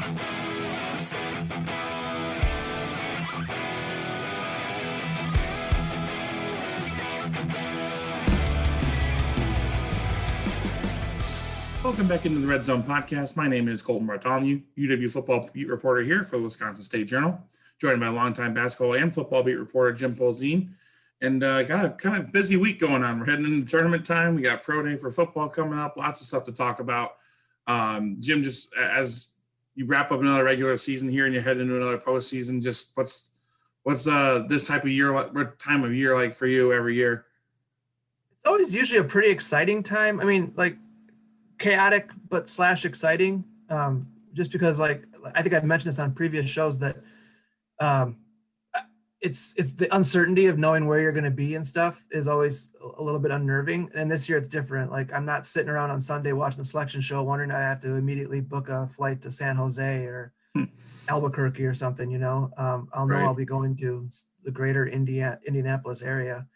Welcome back into the Red Zone podcast. My name is Colten Bartholomew, UW football beat reporter here for the Wisconsin State Journal, joined by longtime basketball and football beat reporter Jim Polzin. And got a kind of busy week going on. We're heading into tournament time. We got pro day for football coming up. Lots of stuff to talk about. Jim, just as you wrap up another regular season here and you head into another postseason, just what's this type of year, what time of year like for you every year? It's always usually a pretty exciting time. I mean, like, chaotic but / exciting, just because, like, I think I've mentioned this on previous shows that it's the uncertainty of knowing where you're going to be and stuff is always a little bit unnerving. And this year it's different. Like, I'm not sitting around on Sunday watching the selection show wondering I have to immediately book a flight to San Jose or Albuquerque or something, you know. I'll know I'll be going to the greater Indianapolis area.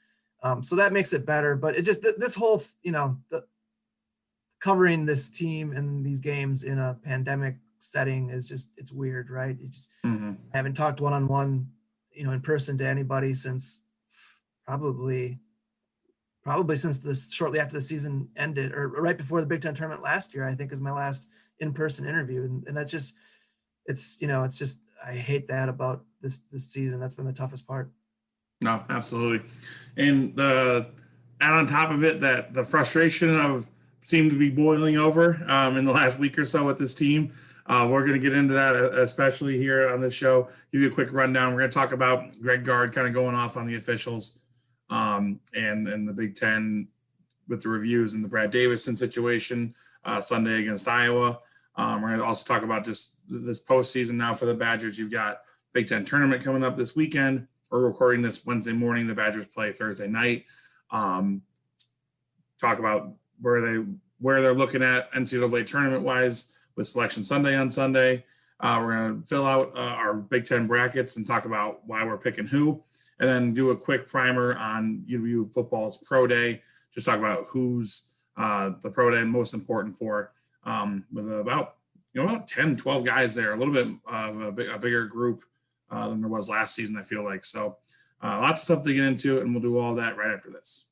So that makes it better, but it just, this whole, you know, covering this team and these games in a pandemic setting is just, it's weird, right? You just haven't talked one-on-one, you know, in person to anybody since probably since this, shortly after the season ended, or right before the Big Ten tournament last year, I think is my last in-person interview. And that's just, it's, you know, it's just, I hate that about this season. That's been the toughest part. No, absolutely. And add on top of it that the frustration of seemed to be boiling over in the last week or so with this team. We're going to get into that, especially here on this show. Give you a quick rundown. We're going to talk about Greg Gard kind of going off on the officials and the Big Ten with the reviews and the Brad Davison situation Sunday against Iowa. We're going to also talk about just this postseason now for the Badgers. You've got Big Ten tournament coming up this weekend. We're recording this Wednesday morning. The Badgers play Thursday night. Talk about where they're looking at NCAA tournament-wise with Selection Sunday on Sunday. We're going to fill out our Big Ten brackets and talk about why we're picking who, and then do a quick primer on UW football's pro day. Just talk about who's the pro day most important for, with about 10, 12 guys there, a little bit of a bigger group than there was last season, I feel like. So lots of stuff to get into, and we'll do all that right after this.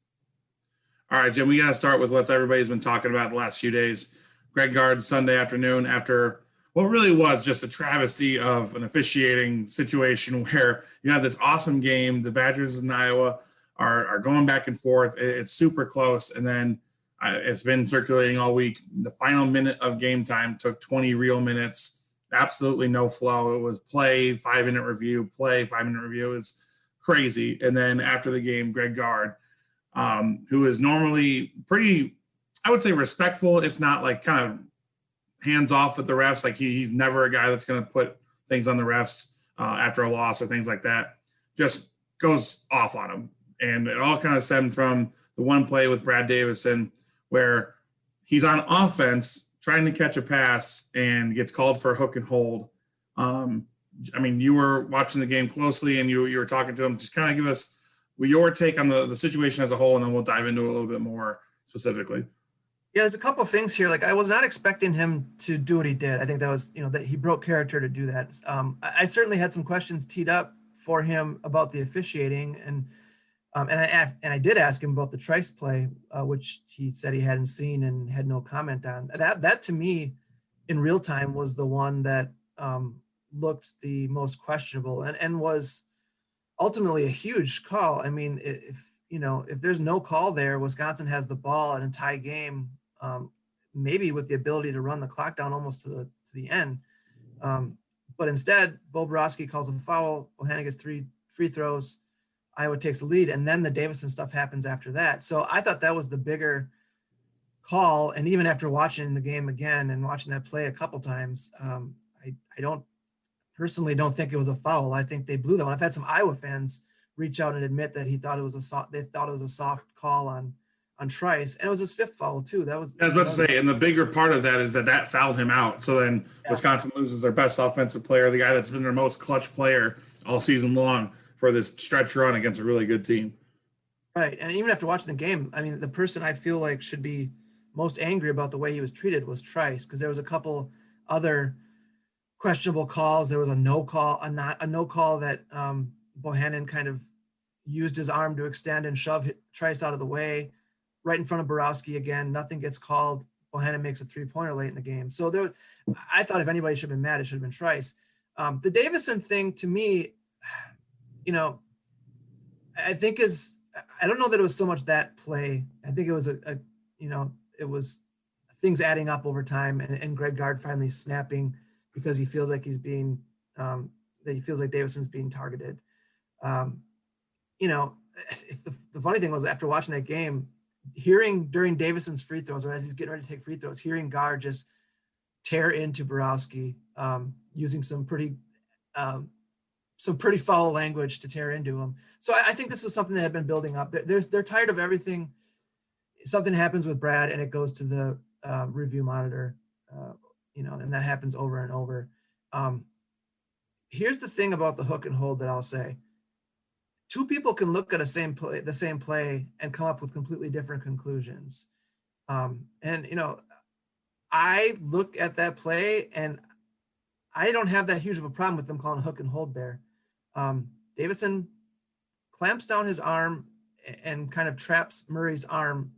All right, Jim, we got to start with what everybody's been talking about the last few days. Greg Gard Sunday afternoon after what really was just a travesty of an officiating situation where you have this awesome game. The Badgers in Iowa are going back and forth. It's super close. And then it's been circulating all week. The final minute of game time took 20 real minutes. Absolutely no flow. It was play, 5-minute review, play, 5-minute review. It's crazy. And then after the game, Greg Gard, who is normally pretty, I would say, respectful, if not like kind of hands off with the refs. Like he's never a guy that's going to put things on the refs after a loss or things like that. Just goes off on him. And it all kind of stemmed from the one play with Brad Davison where he's on offense trying to catch a pass and gets called for a hook and hold. I mean, you were watching the game closely and you were talking to him. Just kind of give us your take on the situation as a whole, and then we'll dive into it a little bit more specifically. Yeah, there's a couple of things here. Like, I was not expecting him to do what he did. I think that was, that he broke character to do that. I certainly had some questions teed up for him about the officiating, and I did ask him about the Trice play, which he said he hadn't seen and had no comment on. That to me, in real time, was the one that looked the most questionable and was ultimately a huge call. I mean, if there's no call there, Wisconsin has the ball in a tie game, maybe with the ability to run the clock down almost to the end. But instead, Bo Borowski calls a foul. Bohannon gets 3 free throws. Iowa takes the lead, and then the Davison stuff happens after that. So I thought that was the bigger call. And even after watching the game again and watching that play a couple times, I don't think it was a foul. I think they blew that one. I've had some Iowa fans reach out and admit that they thought it was a soft call on Trice, and it was his 5th foul too. I was about to say, and the bigger part of that is that fouled him out. So then Wisconsin loses their best offensive player, the guy that's been their most clutch player all season long for this stretch run against a really good team. Right, and even after watching the game, I mean, the person I feel like should be most angry about the way he was treated was Trice, because there was a couple other questionable calls. There was a no call that Bohannon kind of used his arm to extend and shove Trice out of the way, right in front of Borowski again. Nothing gets called. Bohannon makes a 3-pointer late in the game. So I thought if anybody should have been mad, it should have been Trice. The Davison thing to me, I think I don't know that it was so much that play. I think it was it was things adding up over time, and Greg Gard finally snapping because he feels like the Davison's being targeted. The funny thing was, after watching that game, hearing during Davison's free throws, or as he's getting ready to take free throws, hearing Gard just tear into Borowski, using some pretty foul language to tear into him. So I think this was something that had been building up. They're tired of everything. Something happens with Brad and it goes to the review monitor, and that happens over and over. Here's the thing about the hook and hold that I'll say. Two people can look at the same play and come up with completely different conclusions. I look at that play and I don't have that huge of a problem with them calling a hook and hold there. Davison clamps down his arm and kind of traps Murray's arm,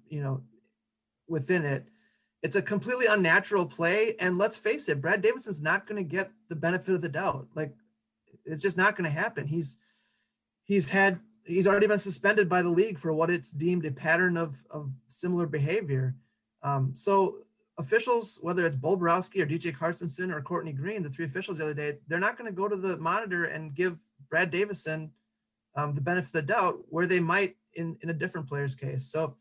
within it. It's a completely unnatural play. And let's face it, Brad Davison's not going to get the benefit of the doubt. Like, it's just not going to happen. He's already been suspended by the league for what it's deemed a pattern of similar behavior. So officials, whether it's Bo Borowski or DJ Carstensen or Courtney Green, the three officials the other day, they're not going to go to the monitor and give Brad Davison the benefit of the doubt where they might in a different player's case. So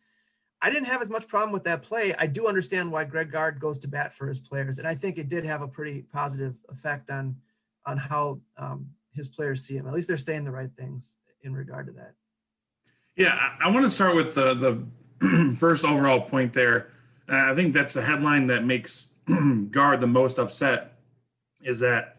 I didn't have as much problem with that play. I do understand why Greg Gard goes to bat for his players. And I think it did have a pretty positive effect on how his players see him. At least they're saying the right things in regard to that. Yeah, I want to start with the first overall point there. I think that's a headline that makes Gard the most upset, is that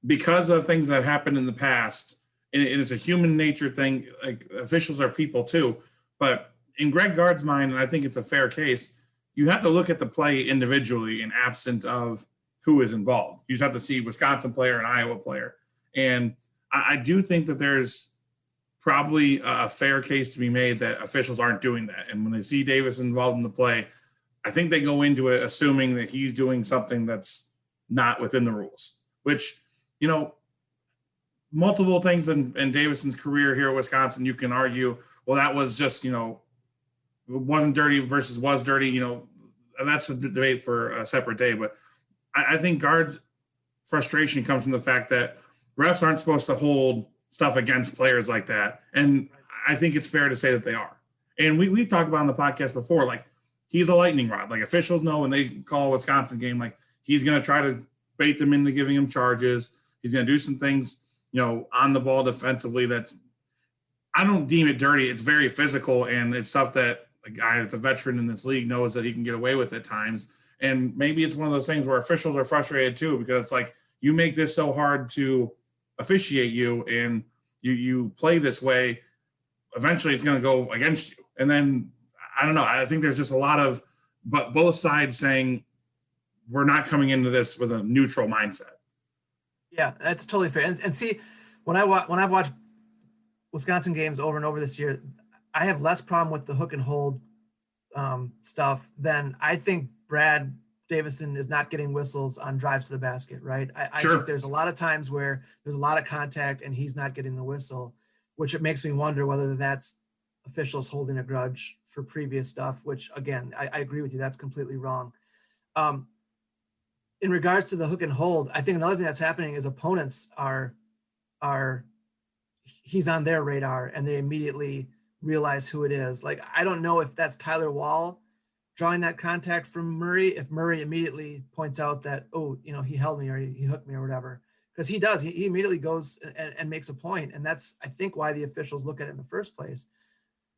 because of things that happened in the past, and it's a human nature thing, like officials are people too, but in Greg Gard's mind, and I think it's a fair case, you have to look at the play individually and absent of who is involved. You just have to see Wisconsin player and Iowa player. And I do think that there's probably a fair case to be made that officials aren't doing that. And when they see Davis involved in the play, I think they go into it assuming that he's doing something that's not within the rules, which, multiple things in Davison's career here at Wisconsin, you can argue, well, that was just, it wasn't dirty versus was dirty, that's a debate for a separate day. But I think Gard's frustration comes from the fact that refs aren't supposed to hold stuff against players like that. And I think it's fair to say that they are. And we've talked about on the podcast before, like, he's a lightning rod. Like, officials know when they call a Wisconsin game, like, he's going to try to bait them into giving him charges. He's going to do some things, on the ball defensively I don't deem it dirty. It's very physical, and it's stuff that a guy that's a veteran in this league knows that he can get away with at times. And maybe it's one of those things where officials are frustrated too, because it's like, you make this so hard to officiate you and you play this way, eventually it's going to go against you. And then, I don't know, I think there's just a lot of, but both sides saying we're not coming into this with a neutral mindset. Yeah, that's totally fair. And see, when I've watched Wisconsin games over and over this year, I have less problem with the hook and hold stuff than I think Brad Davison is not getting whistles on drives to the basket, right? I think there's a lot of times where there's a lot of contact and he's not getting the whistle, which it makes me wonder whether that's officials holding a grudge for previous stuff, which, again, I agree with you. That's completely wrong. In regards to the hook and hold, I think another thing that's happening is opponents he's on their radar and they immediately realize who it is. Like, I don't know if that's Tyler Wall drawing that contact from Murray, if Murray immediately points out that, he held me or he hooked me or whatever, because he does. He immediately goes and makes a point. And that's, I think, why the officials look at it in the first place.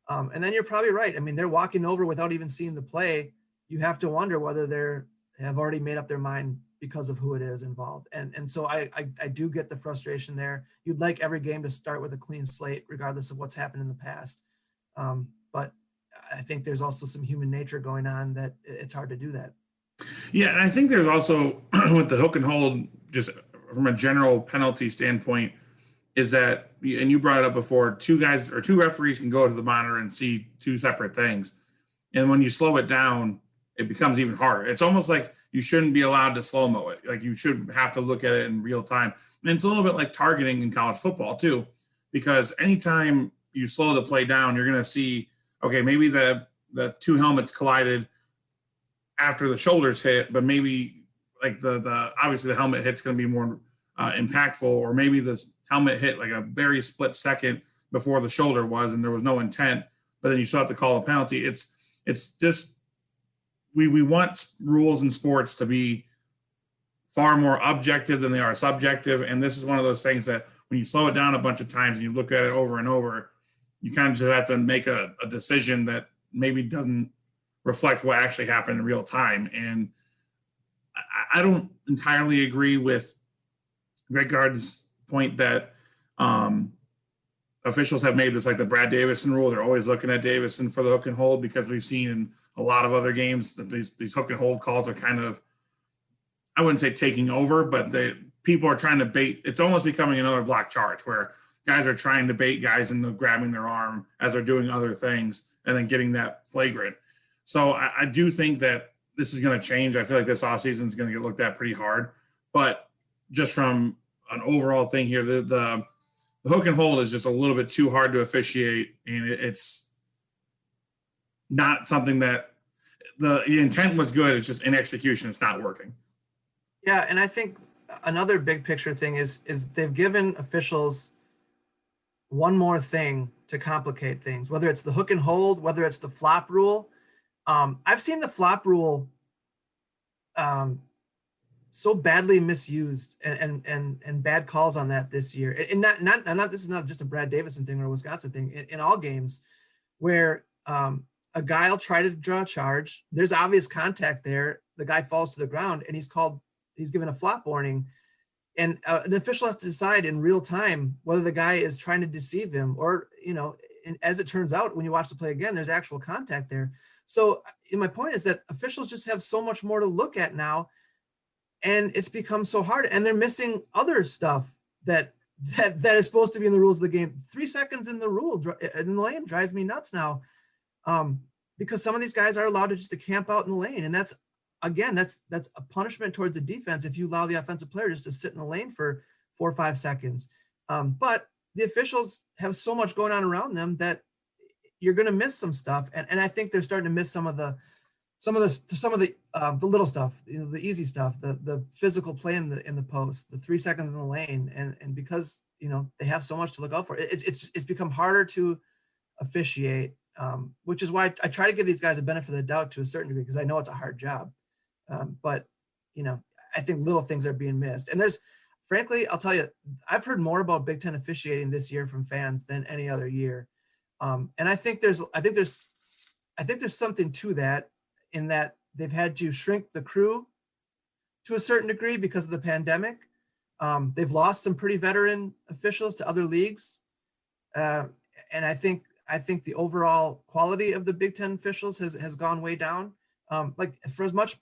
And then you're probably right. I mean, they're walking over without even seeing the play. You have to wonder whether they have already made up their mind because of who it is involved. And so I do get the frustration there. You'd like every game to start with a clean slate, regardless of what's happened in the past. But I think there's also some human nature going on that it's hard to do that. Yeah, and I think there's also with the hook and hold just from a general penalty standpoint, is that, and you brought it up before, two referees can go to the monitor and see two separate things. And when you slow it down, it becomes even harder. It's almost like you shouldn't be allowed to slow-mo it. Like, you should have to look at it in real time. And it's a little bit like targeting in college football too, because anytime you slow the play down, you're going to see, okay, maybe the two helmets collided after the shoulders hit, but maybe like the obviously the helmet hit's going to be more impactful, or maybe the helmet hit like a very split second before the shoulder was, and there was no intent, but then you still have to call a penalty. It's just, we want rules in sports to be far more objective than they are subjective. And this is one of those things that when you slow it down a bunch of times and you look at it over and over, you kind of just have to make a decision that maybe doesn't reflect what actually happened in real time. And I don't entirely agree with Greg Gard's point that officials have made this like the Brad Davison rule. They're always looking at Davison for the hook and hold, because we've seen in a lot of other games that these hook and hold calls are kind of, I wouldn't say taking over, but people are trying to bait. It's almost becoming another block charge where guys are trying to bait guys into grabbing their arm as they're doing other things and then getting that flagrant. So I do think that this is going to change. I feel like this offseason is going to get looked at pretty hard. But just from an overall thing here, the hook and hold is just a little bit too hard to officiate, and it's not something that the intent was good. It's just in execution, it's not working. Yeah, and I think another big picture thing is they've given officials one more thing to complicate things, whether it's the hook and hold, whether it's the flop rule. I've seen the flop rule so badly misused and bad calls on that this year. And not this is not just a Brad Davison thing or a Wisconsin thing. In all games where a guy will try to draw a charge, there's obvious contact there. The guy falls to the ground and he's given a flop warning. And an official has to decide in real time whether the guy is trying to deceive him or, and as it turns out, when you watch the play again, there's actual contact there. So my point is that officials just have so much more to look at now, and it's become so hard, and they're missing other stuff that is supposed to be in the rules of the game. 3 seconds in the lane drives me nuts now, because some of these guys are allowed to camp out in the lane, and that's a punishment towards the defense if you allow the offensive player just to sit in the lane for 4 or 5 seconds. But the officials have so much going on around them that you're going to miss some stuff, and I think they're starting to miss some of the little stuff, the easy stuff, the physical play in the post, the 3 seconds in the lane, and because they have so much to look out for, it's become harder to officiate, which is why I try to give these guys a benefit of the doubt to a certain degree, because I know it's a hard job, but I think little things are being missed. And frankly, I'll tell you, I've heard more about Big Ten officiating this year from fans than any other year. And I think there's something to that, in that they've had to shrink the crew to a certain degree because of the pandemic. They've lost some pretty veteran officials to other leagues. And I think the overall quality of the Big Ten officials has gone way down. Like, for as much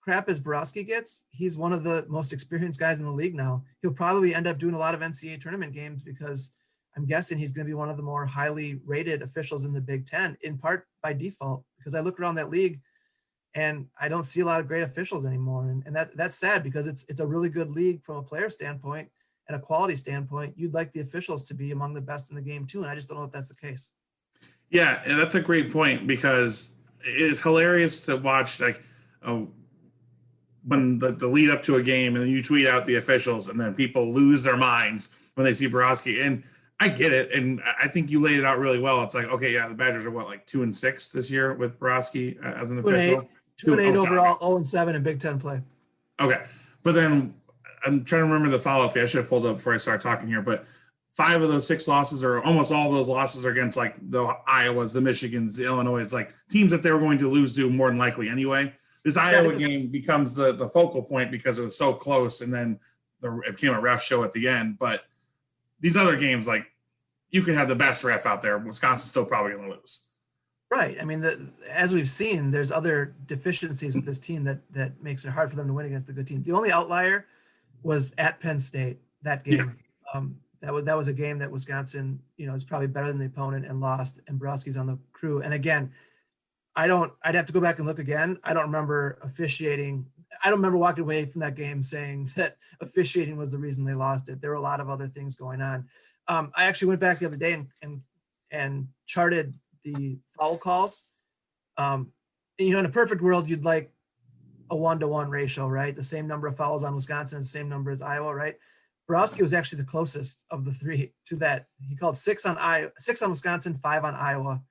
crap as Borowski gets, he's one of the most experienced guys in the league now. He'll probably end up doing a lot of NCAA tournament games, because I'm guessing he's going to be one of the more highly rated officials in the Big Ten, in part by default, because I look around that league and I don't see a lot of great officials anymore. And that's sad, because it's a really good league from a player standpoint and a quality standpoint. You'd like the officials to be among the best in the game too. And I just don't know if that's the case. Yeah. And that's a great point, because it's hilarious to watch, like, when the lead up to a game and then you tweet out the officials and then people lose their minds when they see Borowski. And I get it. And I think you laid it out really well. It's like, okay, yeah, the Badgers are 2-6 this year with Borowski as an official. 2-8 overall, 0-7 in Big Ten play. Okay. But then I'm trying to remember the follow-up. I should have pulled up before I start talking here, but 5 of those 6 losses, or almost all of those losses, are against like the Iowas, the Michigans, the Illinois, like teams that they were going to lose to more than likely anyway. This Iowa game becomes the focal point because it was so close, and then it became a ref show at the end. But these other games, like, you could have the best ref out there, Wisconsin's still probably going to lose. Right. I mean, as we've seen, there's other deficiencies with this team that makes it hard for them to win against the good team. The only outlier was at Penn State, that game. That was a game that Wisconsin, is probably better than the opponent and lost, and Borowski's on the crew. And again, I'd have to go back and look again. I don't remember officiating. I don't remember walking away from that game saying that officiating was the reason they lost it. There were a lot of other things going on. I actually went back the other day and charted the foul calls. In a perfect world, you'd like a 1-to-1 ratio, right? The same number of fouls on Wisconsin, the same number as Iowa, right? Borowski was actually the closest of the three to that. He called 6 on Wisconsin, 5 on Iowa.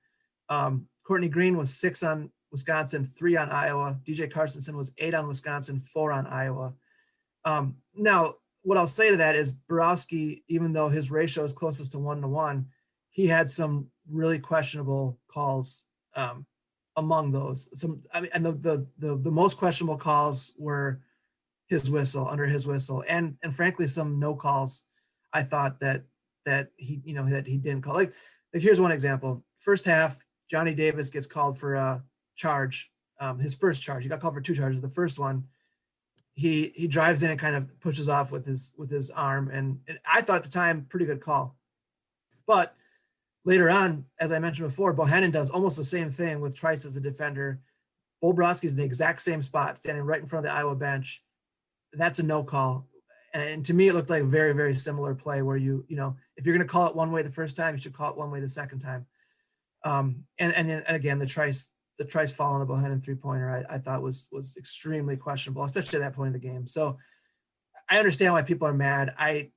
Courtney Green was 6 on Wisconsin, 3 on Iowa. DJ Carstensen was 8 on Wisconsin, 4 on Iowa. Now, what I'll say to that is Borowski, even though his ratio is closest to 1-to-1, he had some really questionable calls among those. And the most questionable calls were under his whistle, and frankly, some no calls. I thought that he didn't call. Like here's one example. First half, Johnny Davis gets called for a charge. His first charge, he got called for 2 charges. The first one, he drives in and kind of pushes off with his arm, and I thought at the time pretty good call. But later on, as I mentioned before, Bohannon does almost the same thing with Trice as a defender. Borowski's in the exact same spot, standing right in front of the Iowa bench. That's a no call. And to me, it looked like a very, very similar play where if you're going to call it one way the first time, you should call it one way the second time. And then again, the Trice fall on the Bohannon 3-pointer, I thought was extremely questionable, especially at that point in the game. So I understand why people are mad. I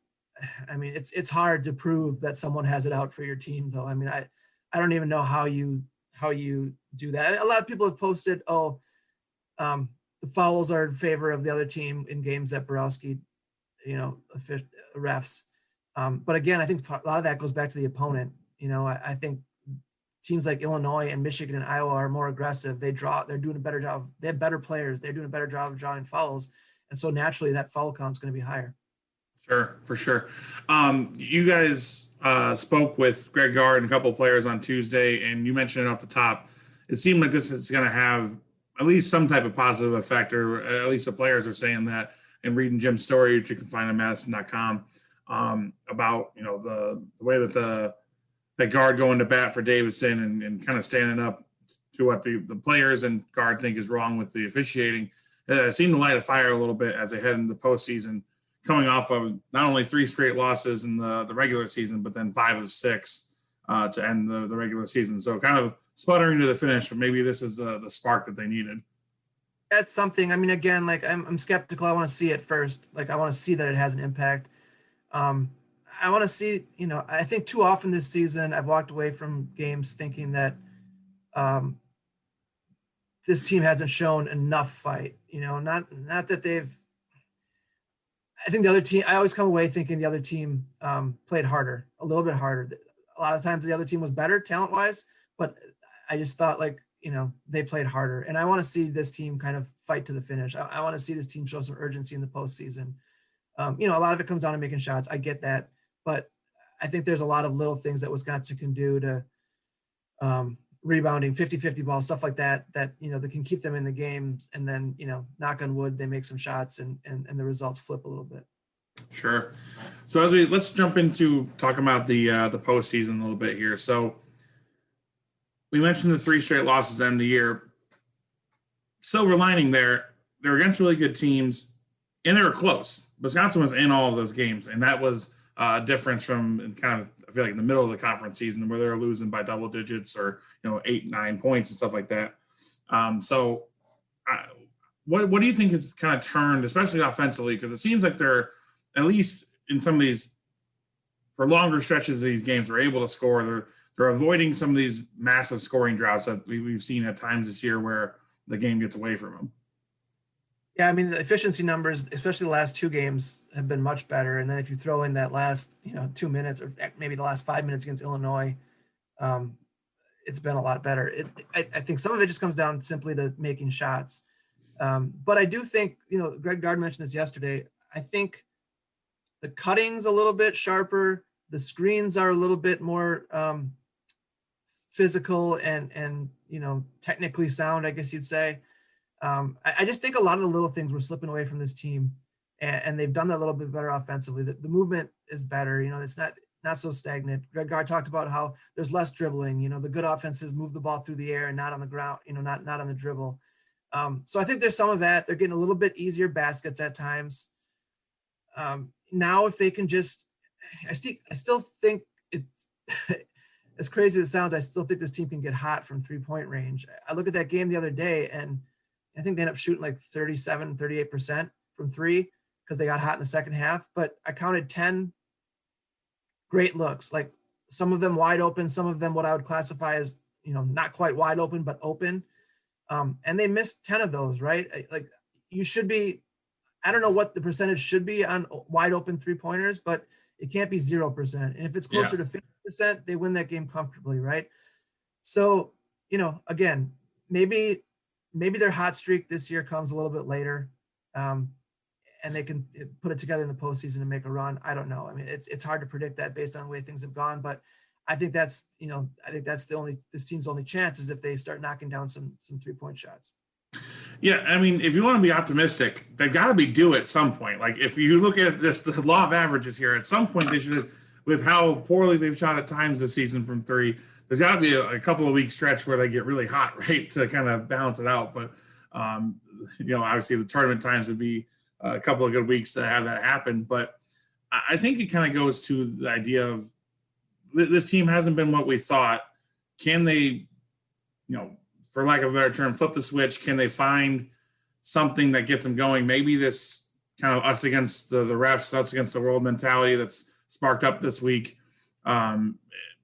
mean, it's hard to prove that someone has it out for your team, though. I mean, I don't even know how you do that. A lot of people have posted, the fouls are in favor of the other team in games that Borowski, refs. But again, I think a lot of that goes back to the opponent. I think teams like Illinois and Michigan and Iowa are more aggressive. They're doing a better job. They have better players. They're doing a better job of drawing fouls. And so naturally that foul count is going to be higher. Sure, for sure. You guys spoke with Greg Gard and a couple of players on Tuesday, and you mentioned it off the top. It seemed like this is going to have at least some type of positive effect, or at least the players are saying that. And reading Jim's story, which you can find on madison.com, about the way that that Gard going to bat for Davison and kind of standing up to what the players and Gard think is wrong with the officiating. It seemed to light a fire a little bit as they head into the postseason, coming off of not only 3 straight losses in the regular season, but then 5 of 6 to end the regular season. So kind of sputtering to the finish, but maybe this is the spark that they needed. That's something. I mean, again, like I'm skeptical. I want to see it first. Like I want to see that it has an impact. I want to see, I think too often this season I've walked away from games thinking that this team hasn't shown enough fight, not that they've, I think the other team, I always come away thinking the other team played harder, a little bit harder. A lot of times the other team was better talent-wise, but I just thought they played harder. And I want to see this team kind of fight to the finish. I want to see this team show some urgency in the postseason. A lot of it comes down to making shots. I get that. But I think there's a lot of little things that Wisconsin can do to rebounding, 50-50 balls, stuff like that that can keep them in the games. And then, knock on wood, they make some shots and the results flip a little bit. Sure. So let's jump into talking about the postseason a little bit here. So we mentioned the 3 straight losses at the end of the year. Silver lining there, they're against really good teams, and they were close. Wisconsin was in all of those games, and that was a difference from kind of, I feel like, in the middle of the conference season where they're losing by double digits or 8-9 points and stuff like that. What do you think has kind of turned, especially offensively, because it seems like they're, at least in some of these, for longer stretches of these games, they're able to score. They're avoiding some of these massive scoring droughts that we've seen at times this year where the game gets away from them. Yeah, I mean, the efficiency numbers, especially the last 2 games, have been much better. And then if you throw in that last, 2 minutes or maybe the last 5 minutes against Illinois, it's been a lot better. I think some of it just comes down simply to making shots. But I do think, Greg Gard mentioned this yesterday. I think the cutting's a little bit sharper. The screens are a little bit more physical and technically sound, I guess you'd say. I just think a lot of the little things were slipping away from this team. and they've done that a little bit better offensively. The movement is better. It's not so stagnant. Greg Gard talked about how there's less dribbling. The good offenses move the ball through the air and not on the ground, not on the dribble. So I think there's some of that. They're getting a little bit easier baskets at times. Now, if they can just, I still think it's as crazy as it sounds, I still think this team can get hot from 3-point range. I look at that game the other day, and I think they ended up shooting like 38% from three because they got hot in the second half. But I counted 10 great looks, like some of them wide open, some of them what I would classify as, not quite wide open, but open. And they missed 10 of those, right? Like you should be, I don't know what the percentage should be on wide open 3-pointers, but it can't be 0%. And if it's closer to 50%, they win that game comfortably, right? So, again, maybe their hot streak this year comes a little bit later, and they can put it together in the postseason and make a run. I don't know. I mean, it's hard to predict that based on the way things have gone, but I think that's this team's only chance is if they start knocking down some 3-point shots. Yeah, I mean, if you want to be optimistic, they've got to be due at some point. Like if you look at the law of averages here, at some point they should, with how poorly they've shot at times this season from three, there's got to be a couple of weeks stretch where they get really hot, right, to kind of balance it out. But obviously the tournament times would be a couple of good weeks to have that happen. But I think it kind of goes to the idea of this team hasn't been what we thought. Can they, for lack of a better term, flip the switch? Can they find something that gets them going? Maybe this kind of us against the refs, us against the world mentality that's sparked up this week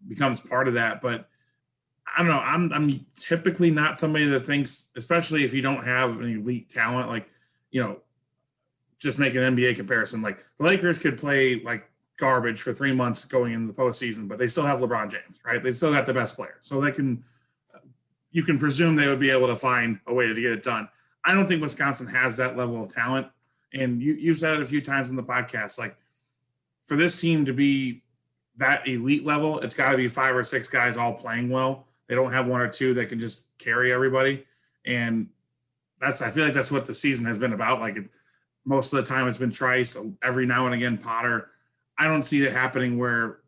becomes part of that. But I don't know. I'm typically not somebody that thinks, especially if you don't have an elite talent, like, just make an NBA comparison. Like the Lakers could play like garbage for 3 months going into the postseason, but they still have LeBron James, right? They still got the best player. So you can presume they would be able to find a way to get it done. I don't think Wisconsin has that level of talent. And you've said it a few times in the podcast, like for this team to be that elite level, it's got to be 5 or 6 guys all playing well. They don't have 1 or 2 that can just carry everybody. And I feel like that's what the season has been about. Like most of the time it's been Trice, every now and again Potter. I don't see it happening where,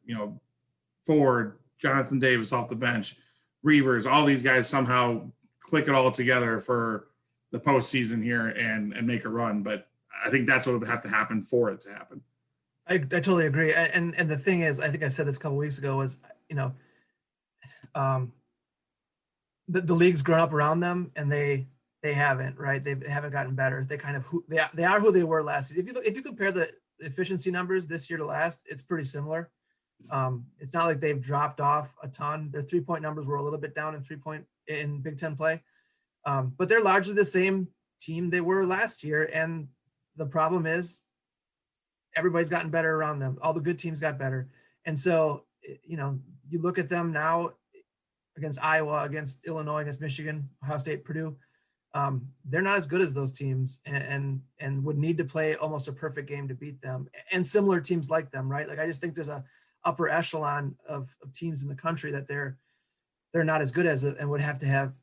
Ford, Jonathan Davis off the bench, Reavers, all these guys somehow click it all together for the postseason here and make a run. But I think that's what would have to happen for it to happen. I totally agree. And the thing is, I think I said this a couple of weeks ago, was, the league's grown up around them and they haven't, right? They haven't gotten better. They kind of, they are who they were last season. If you compare the efficiency numbers this year to last, it's pretty similar. It's not like they've dropped off a ton. Their 3-point numbers were a little bit down in Big Ten play, but they're largely the same team they were last year. And the problem is everybody's gotten better around them. All the good teams got better. And so, you look at them now against Iowa, against Illinois, against Michigan, Ohio State, Purdue. They're not as good as those teams and would need to play almost a perfect game to beat them, and similar teams like them, right? Like, I just think there's a upper echelon of teams in the country that they're not as good as it and would have to have,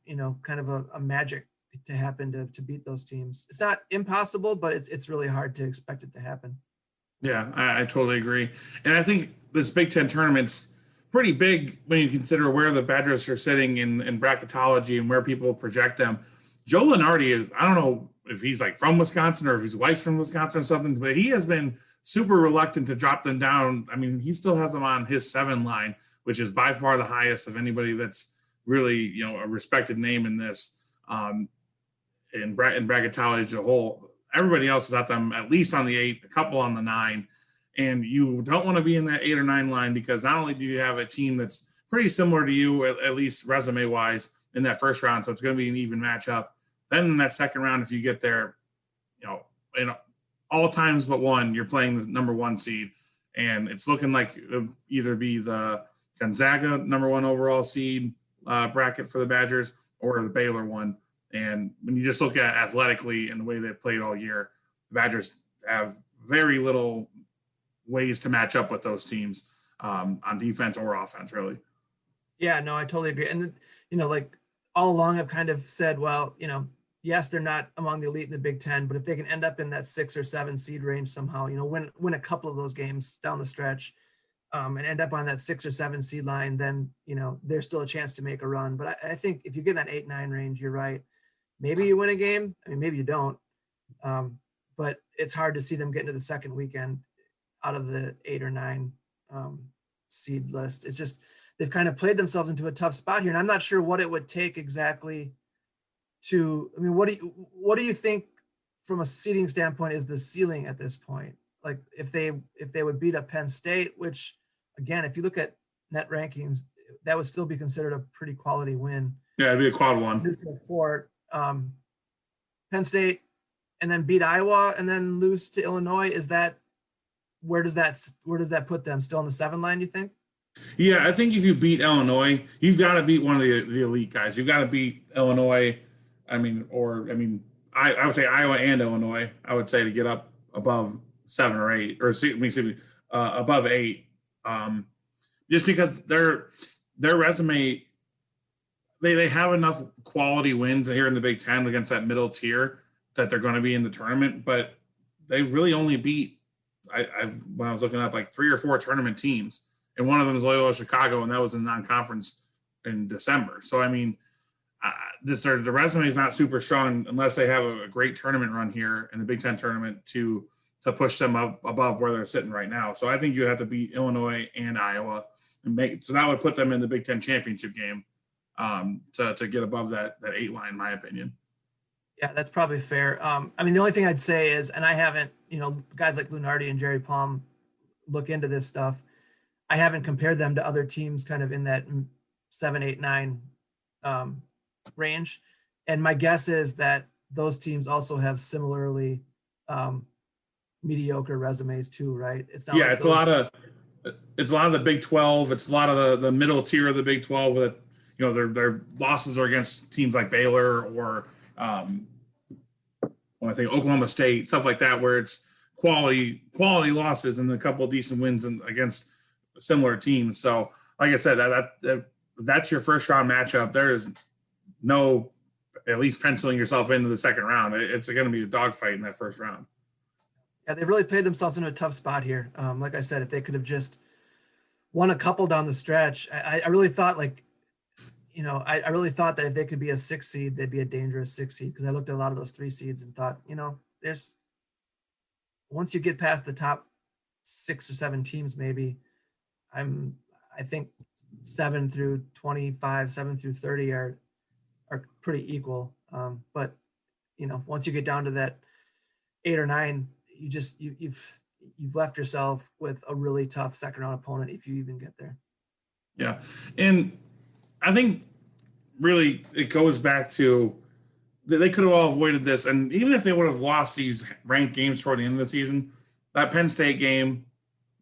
kind of a magic to happen to beat those teams. It's not impossible, but it's really hard to expect it to happen. Yeah, I totally agree. And I think this Big Ten tournament's pretty big when you consider where the Badgers are sitting in bracketology and where people project them. Joe Lunardi, I don't know if he's like from Wisconsin or if his wife's from Wisconsin or something, but he has been super reluctant to drop them down. I mean, he still has them on his 7 line, which is by far the highest of anybody that's really, a respected name in this, in bracketology as a whole. Everybody else is at them at least on the 8, a couple on the 9. And you don't want to be in that 8 or 9 line because not only do you have a team that's pretty similar to you, at least resume-wise, in that first round, so it's going to be an even matchup. Then in that second round, if you get there, in all times but one, you're playing the number 1 seed. And it's looking like it would either be the Gonzaga number 1 overall seed bracket for the Badgers or the Baylor one. And when you just look at athletically and the way they've played all year, the Badgers have very little ways to match up with those teams on defense or offense, really. Yeah, no, I totally agree. And, like all along I've kind of said, well, you yes, they're not among the elite in the Big Ten, but if they can end up in that 6 or 7 seed range somehow, win a couple of those games down the stretch, and end up on that 6 or 7 seed line, then, there's still a chance to make a run. But I think if you get in that 8-9 range, you're right. Maybe you win a game. I mean, maybe you don't. But it's hard to see them get into the second weekend out of the 8 or 9 seed list. It's just, they've kind of played themselves into a tough spot here. And I'm not sure what it would take exactly what do you think from a seeding standpoint is the ceiling at this point? Like if they would beat up Penn State, which again, if you look at net rankings, that would still be considered a pretty quality win. Yeah, it'd be a quad one. Penn State, and then beat Iowa and then lose to Illinois. Where does that put them? Still on the 7 line, you think? Yeah, I think if you beat Illinois, you've got to beat one of the elite guys. You've got to beat Illinois. I would say Iowa and Illinois. I would say to get up above 7 or 8, or above 8, just because their resume, they have enough quality wins here in the Big Ten against that middle tier that they're going to be in the tournament. But they've really only beat, when I was looking up, like 3 or 4 tournament teams, and one of them is Loyola Chicago, and that was in non-conference in December. So I mean, the resume is not super strong unless they have a great tournament run here in the Big Ten tournament to push them up above where they're sitting right now. So I think you have to beat Illinois and Iowa so that would put them in the Big Ten championship game to get above that 8 line, in my opinion. Yeah, that's probably fair. The only thing I'd say is, and I haven't, guys like Lunardi and Jerry Palm look into this stuff. I haven't compared them to other teams kind of in that 7, 8, 9 range. And my guess is that those teams also have similarly mediocre resumes too, right? It's not it's a lot of the Big 12. It's a lot of the middle tier of the Big 12 that, their losses are against teams like Baylor or when I think Oklahoma State, stuff like that, where it's quality losses and a couple of decent wins against similar teams. So like I said, that's your first round matchup. There is no, at least penciling yourself into the second round. It's going to be a dogfight in that first round. Yeah, they really played themselves into a tough spot here. Like I said, if they could have just won a couple down the stretch, I really thought I really thought that if they could be a 6 seed, they'd be a dangerous 6 seed, because I looked at a lot of those 3 seeds and thought, there's, once you get past the top 6 or 7 teams, maybe I think 7 through 25, 7 through 30 are pretty equal. But once you get down to that 8 or 9, you've left yourself with a really tough second round opponent if you even get there. Yeah. And I think really it goes back to they could have all avoided this. And even if they would have lost these ranked games toward the end of the season, that Penn State game,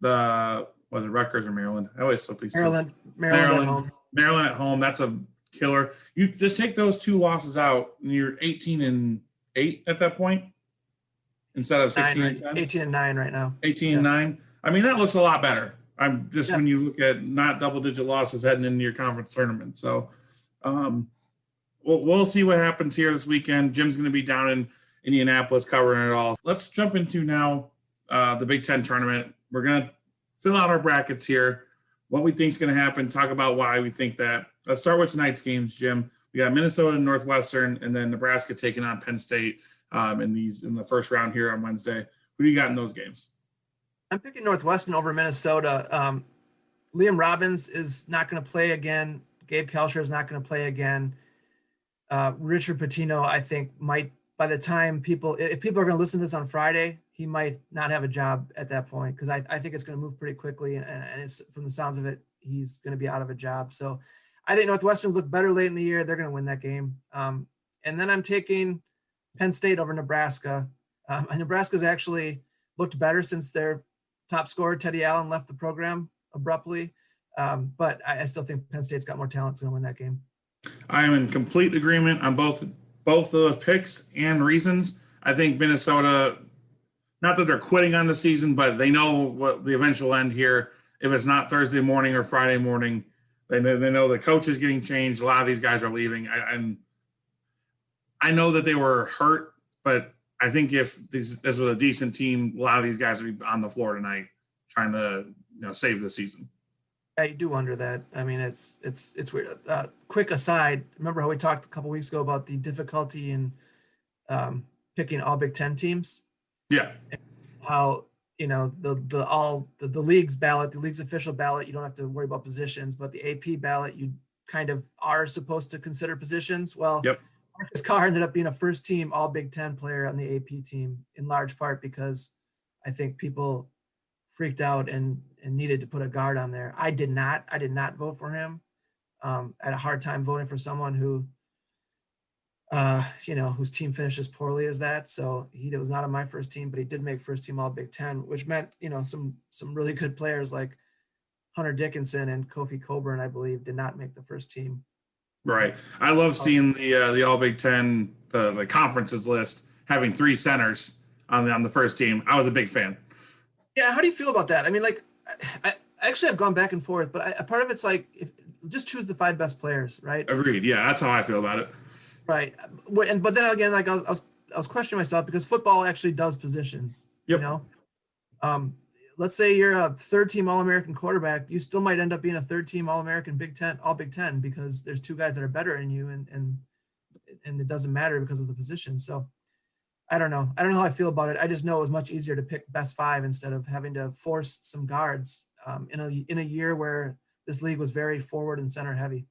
was it Rutgers or Maryland? I always flip these. Maryland at home. That's a killer. You just take those 2 losses out, and you're 18-8 at that point instead of 16-10. 18-9 right now. 18-9. I mean, that looks a lot better. When you look at not double-digit losses heading into your conference tournament. So, we'll see what happens here this weekend. Jim's going to be down in Indianapolis covering it all. Let's jump into now the Big Ten tournament. We're going to fill out our brackets here, what we think is going to happen, talk about why we think that. Let's start with tonight's games, Jim. We got Minnesota and Northwestern, and then Nebraska taking on Penn State in the first round here on Wednesday. Who do you got in those games? I'm picking Northwestern over Minnesota. Liam Robbins is not going to play again. Gabe Kelscher is not going to play again. Richard Pitino, I think, might, by the time if people are going to listen to this on Friday, he might not have a job at that point, because I think it's going to move pretty quickly. And it's, from the sounds of it, he's going to be out of a job. So I think Northwestern's look better late in the year. They're going to win that game. And then I'm taking Penn State over Nebraska. And Nebraska's actually looked better since their top scorer, Teddy Allen, left the program abruptly. But I still think Penn State's got more talent to win that game. I am in complete agreement on both of those picks and reasons. I think Minnesota, not that they're quitting on the season, but they know what the eventual end here. If it's not Thursday morning or Friday morning, they know the coach is getting changed. A lot of these guys are leaving. And I know that they were hurt, but I think if this was a decent team, a lot of these guys would be on the floor tonight trying to save the season. Yeah, you do wonder that. I mean, it's weird. Quick aside, remember how we talked a couple weeks ago about the difficulty in picking all Big Ten teams? Yeah. How the league's ballot, the league's official ballot, you don't have to worry about positions, but the AP ballot, you kind of are supposed to consider positions. Well, yep. Marcus Carr ended up being a first team all Big Ten player on the AP team, in large part because I think people freaked out and needed to put a guard on there. I did not vote for him. I had a hard time voting for someone who, whose team finishes poorly as that. So he was not on my first team, but he did make first team all Big Ten, which meant, some really good players like Hunter Dickinson and Kofi Coburn, I believe, did not make the first team. Right. I love seeing the all Big Ten, the conferences list having 3 centers on the first team. I was a big fan. Yeah. How do you feel about that? I mean, like, I actually have gone back and forth, but part of it's like, just choose the 5 best players, right? Agreed. Yeah, that's how I feel about it. Right. But then again, like I was questioning myself because football actually does positions. Yep. Let's say you're a 3rd team All-American quarterback, you still might end up being a 3rd team All-American Big Ten, all Big Ten, because there's 2 guys that are better than you, and it doesn't matter because of the position. So I don't know how I feel about it. I just know it was much easier to pick best 5 instead of having to force some guards in a year where this league was very forward and center heavy.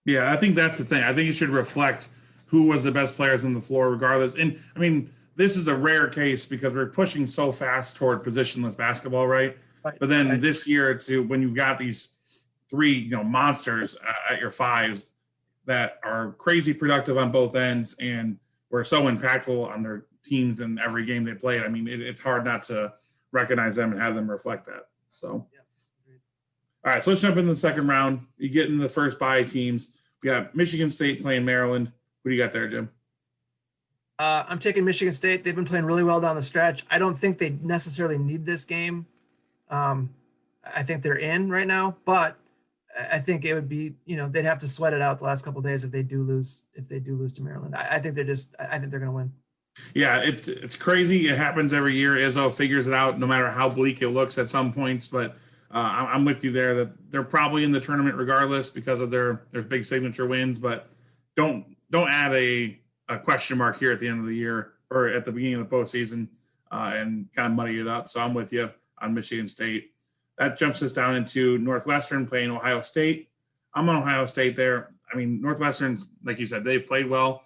Yeah, I think that's the thing. I think it should reflect who was the best players on the floor regardless. And I mean, this is a rare case because we're pushing so fast toward positionless basketball, right? But then this year, when you've got these 3, monsters at your 5s that are crazy productive on both ends and were so impactful on their teams in every game they played. I mean, it's hard not to recognize them and have them reflect that. So, all right, so let's jump into the second round. You get into the first bye teams. We got Michigan State playing Maryland. What do you got there, Jim? I'm taking Michigan State. They've been playing really well down the stretch. I don't think they necessarily need this game. I think they're in right now, but I think it would be, they'd have to sweat it out the last couple of days if they do lose to Maryland. I think they're going to win. Yeah, it's crazy. It happens every year. Izzo figures it out no matter how bleak it looks at some points, but I'm with you there that they're probably in the tournament regardless because of their big signature wins, but don't add a question mark here at the end of the year or at the beginning of the postseason and kind of muddy it up. So I'm with you on Michigan State. That jumps us down into Northwestern playing Ohio State. I'm on Ohio State there. I mean, Northwestern, like you said, they've played well.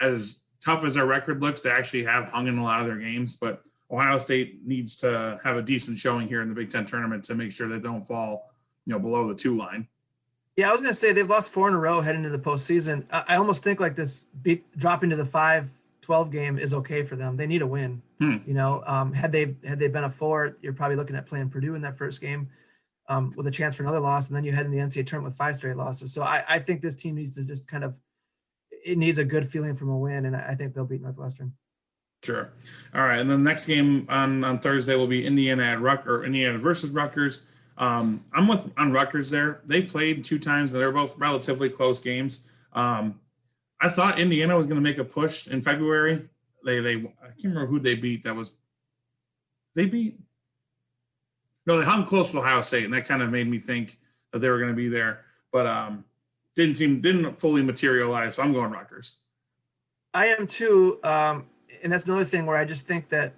As tough as their record looks, they actually have hung in a lot of their games, but Ohio State needs to have a decent showing here in the Big Ten tournament to make sure they don't fall, below the 2 line. Yeah, I was going to say they've lost 4 in a row heading into the postseason. I almost think like this dropping to the 5-12 game is okay for them. They need a win. Had they been a 4, you're probably looking at playing Purdue in that first game with a chance for another loss, and then you head in the NCAA tournament with 5 straight losses. So I think this team needs to just it needs a good feeling from a win, and I think they'll beat Northwestern. Sure. All right, and the next game on Thursday will be Indiana versus Rutgers. I'm on Rutgers there. They played 2 times, and they're both relatively close games. I thought Indiana was going to make a push in February. They I can't remember who they beat. They hung close with Ohio State, and that kind of made me think that they were going to be there, but didn't fully materialize. So I'm going Rutgers. I am too, and that's another thing where I just think that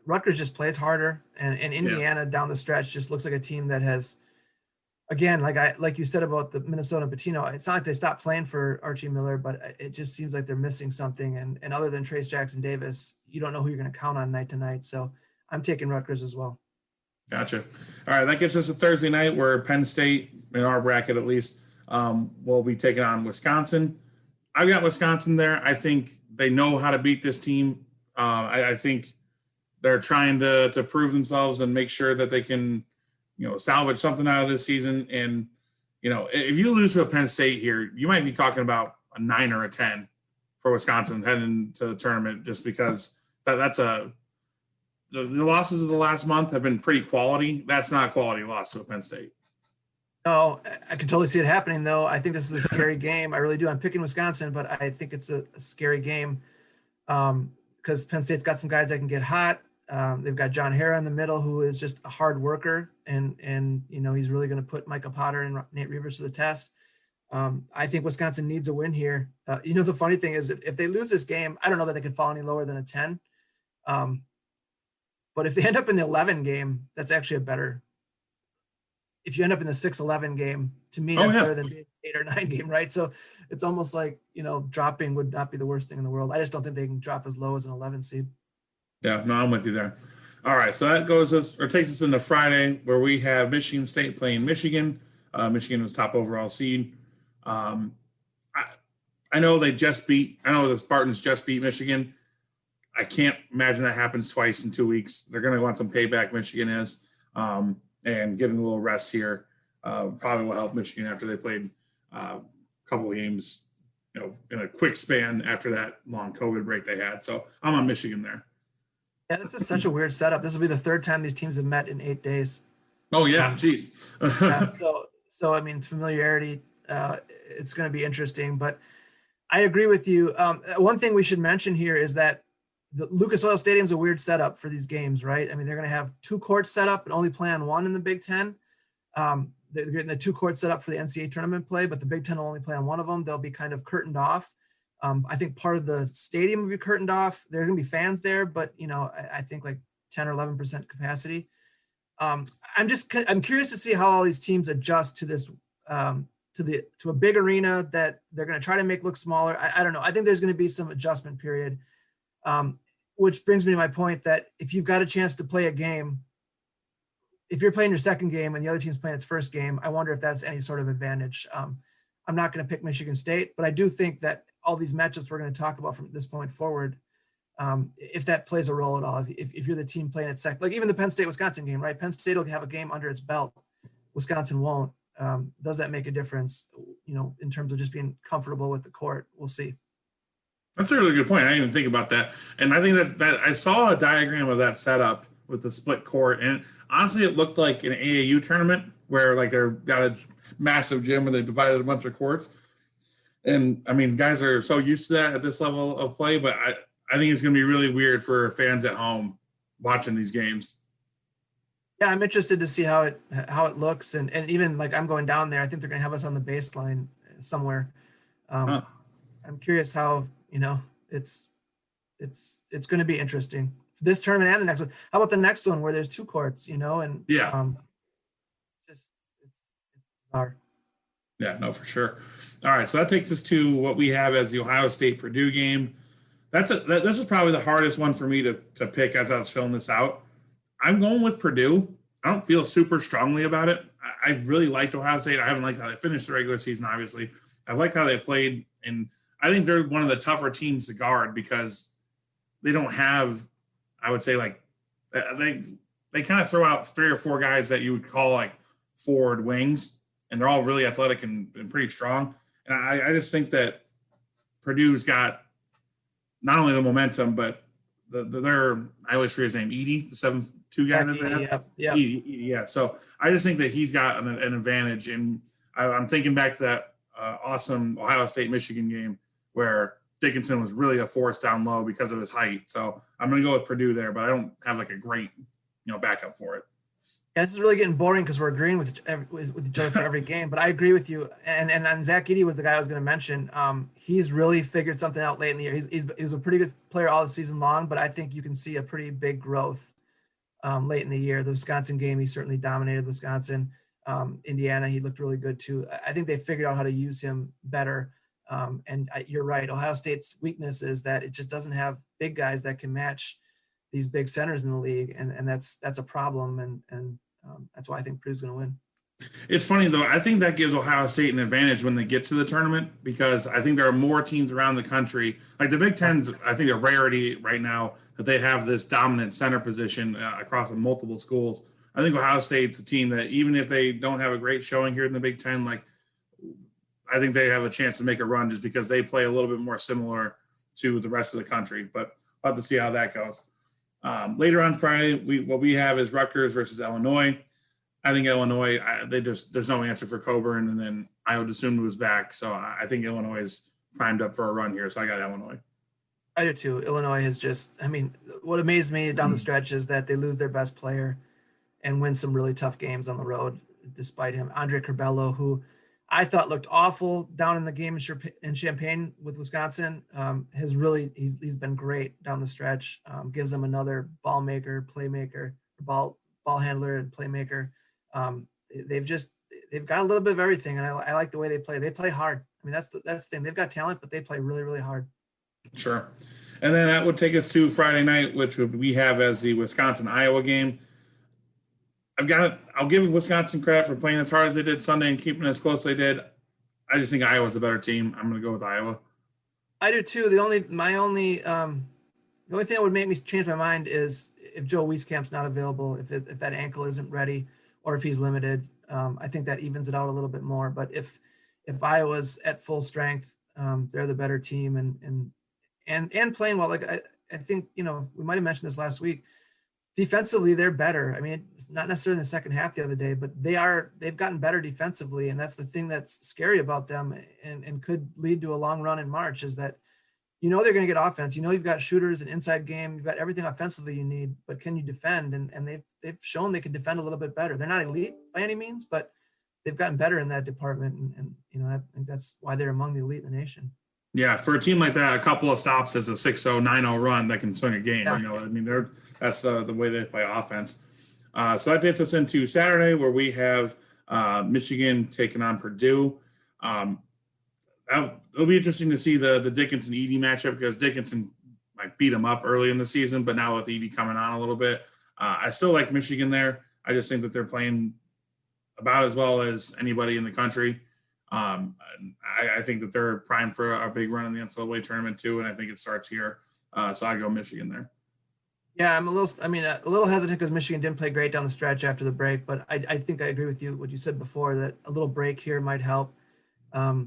Rutgers just plays harder, and Indiana down the stretch just looks like a team that has, again, like you said about the Minnesota Patino, it's not like they stopped playing for Archie Miller, but it just seems like they're missing something. And other than Trace Jackson Davis, you don't know who you're going to count on night to night. So I'm taking Rutgers as well. Gotcha. All right, that gets us to Thursday night where Penn State, in our bracket at least, will be taking on Wisconsin. I've got Wisconsin there. I think they know how to beat this team. I think they're trying to prove themselves and make sure that they can, salvage something out of this season. And, if you lose to a Penn State here, you might be talking about a 9 or a 10 for Wisconsin heading to the tournament, just because the losses of the last month have been pretty quality. That's not a quality loss to a Penn State. No, I can totally see it happening, though. I think this is a scary game. I really do. I'm picking Wisconsin, but I think it's a scary game because Penn State's got some guys that can get hot. They've got John Hara in the middle, who is just a hard worker, and he's really going to put Micah Potter and Nate Reavers to the test. I think Wisconsin needs a win here. The funny thing is, if they lose this game, I don't know that they could fall any lower than a 10. But if they end up in the 11 game, that's actually a better. If you end up in the 6-11 game, to me, that's better than the 8 or 9 game, right? So it's almost like, dropping would not be the worst thing in the world. I just don't think they can drop as low as an 11 seed. Yeah, no, I'm with you there. All right, so that takes us into Friday, where we have Michigan State playing Michigan. Michigan was top overall seed. I know the Spartans just beat Michigan. I can't imagine that happens twice in 2 weeks. They're going to want some payback, Michigan is. And getting a little rest here probably will help Michigan after they played a couple of games, in a quick span after that long COVID break they had. So I'm on Michigan there. Yeah, this is such a weird setup. This will be the third time these teams have met in 8 days. Oh yeah, geez. Yeah, so I mean, familiarity. It's going to be interesting, but I agree with you. One thing we should mention here is that the Lucas Oil Stadium is a weird setup for these games, right? I mean, they're going to have 2 courts set up and only play on one in the Big Ten. They're getting the 2 courts set up for the NCAA tournament play, but the Big Ten will only play on one of them. They'll be kind of curtained off. I think part of the stadium will be curtained off. There are going to be fans there, but I think like 10 or 11% capacity. I'm curious to see how all these teams adjust to this, to a big arena that they're going to try to make look smaller. I don't know. I think there's going to be some adjustment period. Which brings me to my point that if you've got a chance to play a game, if you're playing your second game and the other team's playing its first game, I wonder if that's any sort of advantage. I'm not going to pick Michigan State, but I do think that all these matchups we're going to talk about from this point forward, if that plays a role at all, if you're the team playing its second, like even the Penn State-Wisconsin game, right? Penn State will have a game under its belt. Wisconsin won't. Does that make a difference, in terms of just being comfortable with the court? We'll see. That's a really good point. I didn't even think about that. And I think that I saw a diagram of that setup with the split court. And honestly, it looked like an AAU tournament where like they're got a massive gym and they divided a bunch of courts. And I mean, guys are so used to that at this level of play, but I think it's going to be really weird for fans at home watching these games. Yeah, I'm interested to see how it looks. And even like I'm going down there, I think they're going to have us on the baseline somewhere. I'm curious how, it's going to be interesting. This tournament and the next one. How about the next one where there's 2 courts, and yeah, it's bizarre. Yeah, no, for sure. All right, so that takes us to what we have as the Ohio State Purdue game. This is probably the hardest one for me to pick as I was filling this out. I'm going with Purdue. I don't feel super strongly about it. I really liked Ohio State. I haven't liked how they finished the regular season, obviously. I liked how they played, and I think they're one of the tougher teams to guard because they don't have, I would say, like they kind of throw out 3 or 4 guys that you would call like forward wings, and they're all really athletic and pretty strong. And I just think that Purdue's got not only the momentum, but I always forget his name, Edey, the 7'2" guy that they have. Yeah. Yeah. So I just think that he's got an advantage. And I'm thinking back to that awesome Ohio State-Michigan game where Dickinson was really a force down low because of his height. So I'm going to go with Purdue there, but I don't have like a great, backup for it. Yeah, this is really getting boring because we're agreeing with each other for every game. But I agree with you. And Zach Edey was the guy I was going to mention. He's really figured something out late in the year. He was a pretty good player all the season long, but I think you can see a pretty big growth late in the year. The Wisconsin game, he certainly dominated Wisconsin. Indiana, he looked really good too. I think they figured out how to use him better. And you're right. Ohio State's weakness is that it just doesn't have big guys that can match these big centers in the league. And that's a problem. And that's why I think Purdue's going to win. It's funny though. I think that gives Ohio State an advantage when they get to the tournament because I think there are more teams around the country. Like the Big Ten's, I think a rarity right now that they have this dominant center position across multiple schools. I think Ohio State's a team that even if they don't have a great showing here in the Big Ten, like I think they have a chance to make a run just because they play a little bit more similar to the rest of the country. But we'll have to see how that goes. Later on Friday, what we have is Rutgers versus Illinois. I think Illinois, there's no answer for Coburn, and then Io DeSumo is back. So I think Illinois is primed up for a run here. So I got Illinois. I do too. Illinois has just, I mean, what amazed me down the stretch is that they lose their best player and win some really tough games on the road despite him. Andre Curbelo, who I thought looked awful down in the game in Champaign with Wisconsin, has really, he's been great down the stretch. Gives them another ball maker, playmaker, ball handler and playmaker. They've got a little bit of everything, and I like the way they play. They play hard. I mean, that's the thing. They've got talent, but they play really, really hard. Sure. And then that would take us to Friday night, which we have as the Wisconsin-Iowa game. I'll give Wisconsin credit for playing as hard as they did Sunday and keeping it as close as they did. I just think Iowa's a better team. I'm going to go with Iowa. I do too. The only thing that would make me change my mind is if Joe Wieskamp's not available, if that ankle isn't ready, or if he's limited. I think that evens it out a little bit more. But if Iowa's at full strength, they're the better team and playing well. Like I think, we might have mentioned this last week. Defensively, they're better. I mean, it's not necessarily in the second half the other day, but they've gotten better defensively, and that's the thing that's scary about them and could lead to a long run in March is that they're going to get offense. You've got shooters, an inside game, you've got everything offensively you need, but can you defend? And they've shown they can defend a little bit better. They're not elite by any means, but they've gotten better in that department, and I think that's why they're among the elite in the nation. Yeah, for a team like that, a couple of stops as a 6-0, 9-0 run that can swing a game. Yeah. That's the way they play offense. So that takes us into Saturday, where we have Michigan taking on Purdue. It'll be interesting to see the Dickinson-Edey matchup because Dickinson might beat them up early in the season, but now with Edey coming on a little bit, I still like Michigan there. I just think that they're playing about as well as anybody in the country. I think that they're primed for a big run in the NCAA tournament too, and I think it starts here. So I go Michigan there. Yeah, I'm a little hesitant because Michigan didn't play great down the stretch after the break, but I think I agree with you, what you said before, that a little break here might help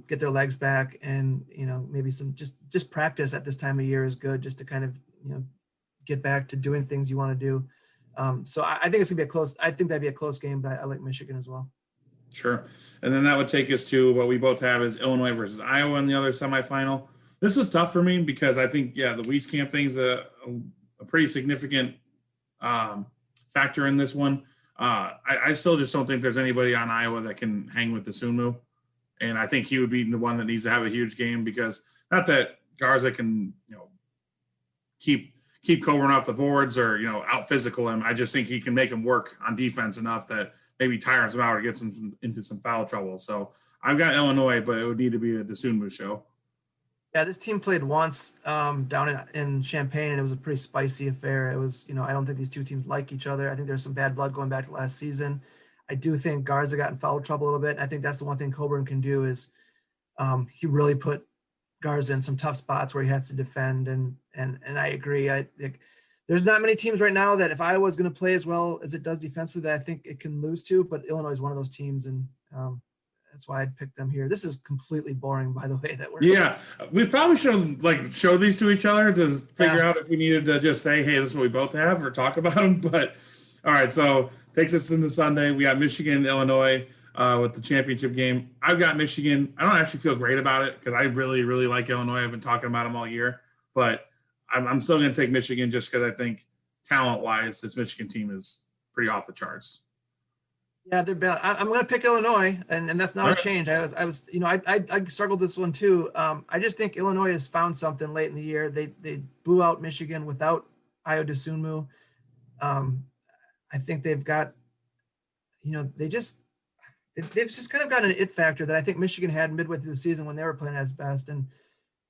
get their legs back, and maybe some just practice at this time of year is good, just to kind of get back to doing things you want to do. So I think it's gonna be I think that'd be a close game, but I like Michigan as well. Sure. And then that would take us to what we both have is Illinois versus Iowa in the other semifinal. This was tough for me because I think, the Wieskamp thing's a pretty significant factor in this one. I still just don't think there's anybody on Iowa that can hang with the DeSumo. And I think he would be the one that needs to have a huge game because not that Garza can, keep Coburn off the boards or, out physical him. I just think he can make him work on defense enough that maybe tires him out or gets him into some foul trouble. So I've got Illinois, but it would need to be a DeSumo show. Yeah, this team played once down in Champaign, and it was a pretty spicy affair. It was, I don't think these two teams like each other. I think there's some bad blood going back to last season. I do think Garza got in foul trouble a little bit. I think that's the one thing Coburn can do is he really put Garza in some tough spots where he has to defend. And I agree. I think there's not many teams right now that if Iowa is going to play as well as it does defensively, that I think it can lose to. But Illinois is one of those teams, and that's why I'd pick them here. This is completely boring, by the way. Yeah, we probably should show these to each other to figure out if we needed to just say, hey, this is what we both have, or talk about them. But all right, so takes us into Sunday. We got Michigan and Illinois with the championship game. I've got Michigan. I don't actually feel great about it because I really, really like Illinois. I've been talking about them all year, but I'm still going to take Michigan just because I think talent-wise, this Michigan team is pretty off the charts. Yeah, I'm going to pick Illinois, and that's not a change. I struggled this one too. I just think Illinois has found something late in the year. They blew out Michigan without Io DeSumo. I think they've got, they've just kind of got an it factor that I think Michigan had midway through the season when they were playing at its best, and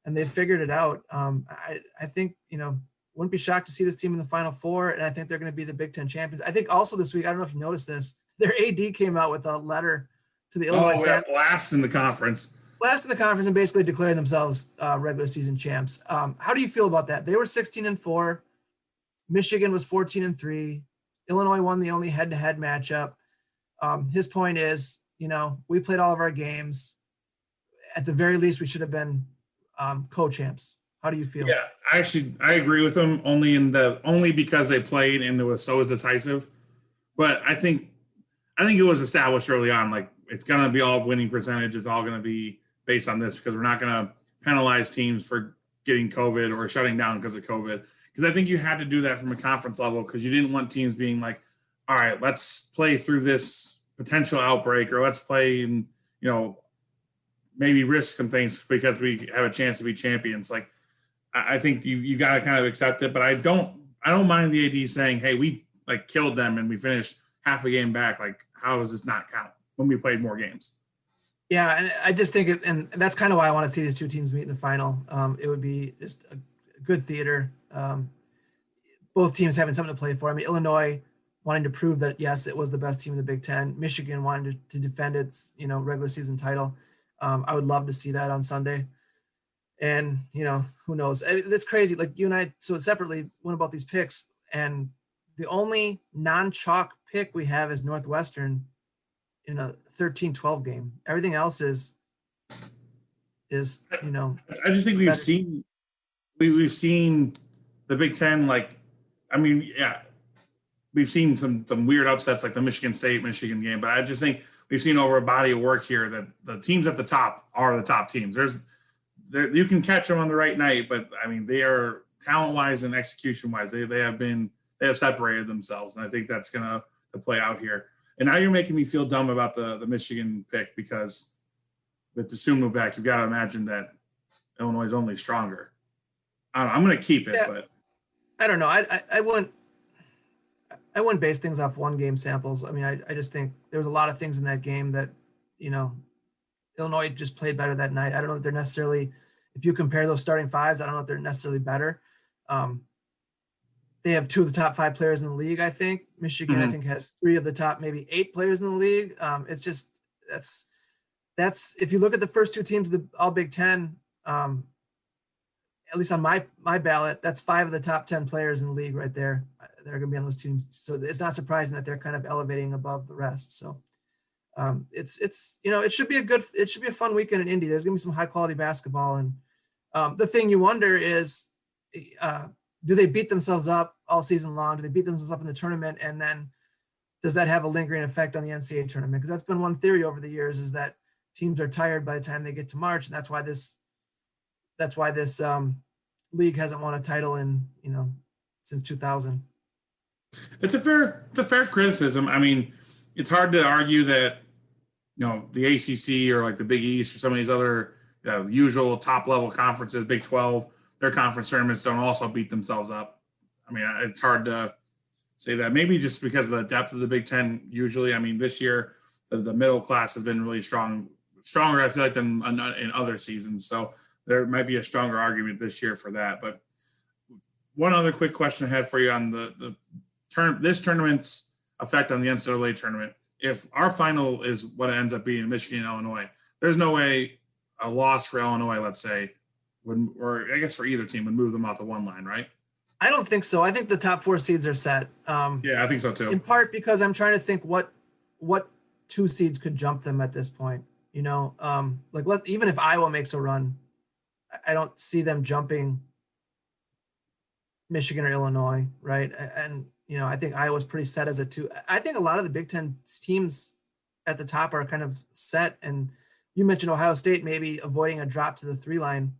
they figured it out. I think, wouldn't be shocked to see this team in the Final Four, and I think they're going to be the Big Ten champions. I think also this week, I don't know if you noticed this, their AD came out with a letter to the Illinois fans. Last in the conference. Last in the conference and basically declaring themselves regular season champs. How do you feel about that? They were 16-4. Michigan was 14-3. Illinois won the only head-to-head matchup. His point is, we played all of our games. At the very least, we should have been co-champs. How do you feel? Yeah, I agree with them only because they played and it was so decisive. But I think I think it was established early on, like it's going to be all winning percentage. It's all going to be based on this because we're not going to penalize teams for getting COVID or shutting down because of COVID. Because I think you had to do that from a conference level because you didn't want teams being like, all right, let's play through this potential outbreak or let's play and, maybe risk some things because we have a chance to be champions. Like, I think you got to kind of accept it, but I don't mind the AD saying, hey, we like killed them and we finished half a game back. Like, how does this not count when we played more games? Yeah, and I just think and that's kind of why I want to see these two teams meet in the final. It would be just a good theater. Both teams having something to play for. I mean, Illinois wanting to prove that, yes, it was the best team in the Big Ten. Michigan wanting to defend its, regular season title. I would love to see that on Sunday. And, who knows? It's crazy. Like you and I, so separately went about these picks, and the only non-chalk pick we have is Northwestern in a 13-12 game. Everything else is I just think we've seen the Big Ten, we've seen some weird upsets like the Michigan State-Michigan game, but I just think we've seen over a body of work here that the teams at the top are the top teams. You can catch them on the right night, but I mean, they are talent-wise and execution-wise, they have separated themselves, and I think that's going to play out here. And now you're making me feel dumb about the Michigan pick because with the Sumo back, you've got to imagine that Illinois is only stronger. I don't know, I'm going to keep it, but I don't know. I wouldn't base things off one game samples. I mean, I just think there was a lot of things in that game that, Illinois just played better that night. I don't know if they're necessarily, if you compare those starting fives, I don't know if they're necessarily better. They have two of the top 5 players in the league, I think. Michigan, I think, has 3 of the top maybe 8 players in the league. It's just that's if you look at the first 2 teams of the All Big Ten, at least on my ballot, that's 5 of the top 10 players in the league right there that are going to be on those teams. So it's not surprising that they're kind of elevating above the rest. So it should be a fun weekend in Indy. There's going to be some high quality basketball, and the thing you wonder is, do they beat themselves up all season long? Do they beat themselves up in the tournament? And then does that have a lingering effect on the NCAA tournament? Because that's been one theory over the years, is that teams are tired by the time they get to March. And that's why this league hasn't won a title since 2000. It's a fair criticism. I mean, it's hard to argue that, the ACC or like the Big East or some of these other usual top level conferences, Big 12, their conference tournaments don't also beat themselves up. I mean, it's hard to say that. Maybe just because of the depth of the Big Ten usually. I mean, this year, the middle class has been really stronger, I feel like, than in other seasons. So there might be a stronger argument this year for that. But one other quick question I had for you on this tournament's effect on the NCAA tournament. If our final is what it ends up being, Michigan, Illinois, there's no way a loss for Illinois, let's say, or I guess for either team, would move them off the one line, right? I don't think so. I think the top 4 seeds are set. Yeah, I think so too. In part because I'm trying to think what 2 seeds could jump them at this point. Even if Iowa makes a run, I don't see them jumping Michigan or Illinois, right? And I think Iowa's pretty set as a 2. I think a lot of the Big Ten teams at the top are kind of set. And you mentioned Ohio State maybe avoiding a drop to the 3 line.